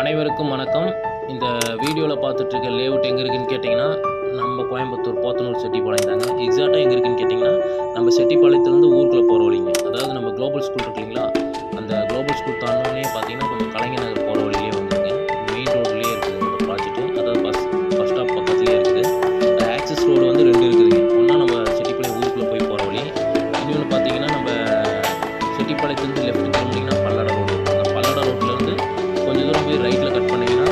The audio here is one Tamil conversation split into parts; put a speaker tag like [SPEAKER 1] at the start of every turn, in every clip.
[SPEAKER 1] அனைவருக்கும் வணக்கம். இந்த வீடியோவில் பார்த்துட்ருக்க லேஅவுட் எங்கே இருக்குதுன்னு கேட்டிங்கன்னா, நம்ம கோயம்புத்தூர் போத்தனூர் செட்டிப்பாளையம் தாங்க. எக்ஸாக்டாக எங்கே இருக்குதுன்னு கேட்டிங்கன்னா, நம்ம செட்டிப்பாளையத்துலேருந்து ஊருக்குள்ளே போகிற வழிங்க. அதாவது நம்ம குளோபல் ஸ்கூல் இருக்கு இல்லைங்களா, அந்த குளோபல் ஸ்கூல் தாண்டோன்னே பார்த்தீங்கன்னா கொஞ்சம் கலைஞர் நகர் போகிற வழியிலே வந்துருங்க. மெயின் ரோட்லேயே இருக்குது இந்த ப்ராஜெக்ட்டு. அதாவது பஸ் ஸ்டாப் பக்கத்துலேயே இருக்குது. ஆக்சஸ் ரோடு வந்து 2 இருக்குதுங்க. ஒன்றா நம்ம செட்டிப்பாளையம் ஊருக்குள்ளே போய் போகிற வழி, இன்னொன்று பார்த்தீங்கன்னா நம்ம செட்டிப்பாளையத்துலேருந்து லெஃப்ட் திரும்பினீங்கன்னா பல்லட ரோடு. அந்த பல்லட ரோட்லேருந்து கொஞ்சம் தூரம் போய் ரைட்டில் கட் பண்ணிங்கன்னா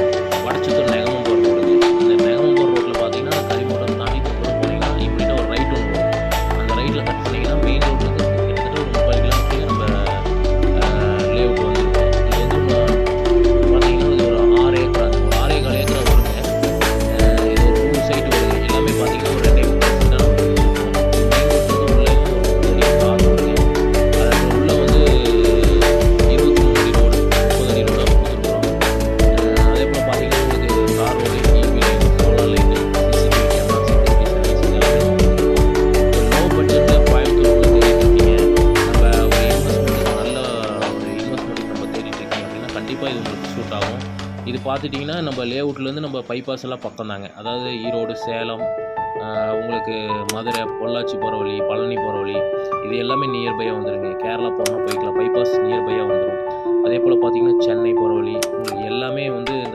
[SPEAKER 1] வடச்சத்தூர் நெகமம் போகிற ரோடுங்க. இந்த நெகமம் போகிற ரோட்டில் பார்த்தீங்கன்னா கரிமூட்டம் தாண்டி தூரம் போனீங்கன்னா இப்படின்னா ஒரு ரைட் ஒன்று வரும். அந்த ரைட்டில் கட் பண்ணிங்கன்னா மெயின் ரோட்லேருந்து கிட்டத்தட்ட ஒரு 30 கிலோமீட்டருக்கு நம்ம லேஅவுட் வந்துருக்கு. இது வந்து பார்த்தீங்கன்னா இது ஒரு 6 ஏக்கரா, ஒரு 6.25 ஏக்கரா வருங்க. இது ஒரு 3 சைட்டு வருது. எல்லாமே பார்த்தீங்கன்னா ஒரு 2 ஏக்கர் வருது. மெயின் ரோட்லேருந்து உள்ளே ஒரு பெரிய கார் வருது. அதில் உள்ள வந்து 23 அடி ரோடு, 30 அடி ரோடாக கொடுத்துருக்குறோம். அதே போல் பார்த்தீங்கன்னா உங்களுக்கு car road, EB line, solar line, CCTV camera, security service எல்லாமே ஒரு லோ பட்ஜெட்டில் கோயம்புத்தூருக்குள்ள தேடிட்டு இருக்கீங்க. நம்ம ஒரு இன்வெஸ்ட்மெண்ட் நல்ல ஒரு இன்வெஸ்ட்மெண்ட் நம்ம தேடிட்டு இருக்கீங்க அப்படின்னா கண்டிப்பாக இது உங்களுக்கு சூட் ஆகும். இது பார்த்துட்டிங்கன்னா நம்ம லேஅவுட்லேருந்து நம்ம பைபாஸ் எல்லாம் பக்கம் தாங்க. அதாவது ஈரோடு, சேலம், உங்களுக்கு மதுரை, பொள்ளாச்சி போகிற வழி, பழனி போகிற வழி, இது எல்லாமே நியர்பையாக வந்துடுங்க. கேரளா போகிறோன்னா போய்க்கலாம், பைபாஸ் நியர்பையாக வந்துடும். அதே போல் பார்த்தீங்கன்னா சென்னை போகிற வழி, உங்களுக்கு எல்லாமே வந்து இந்த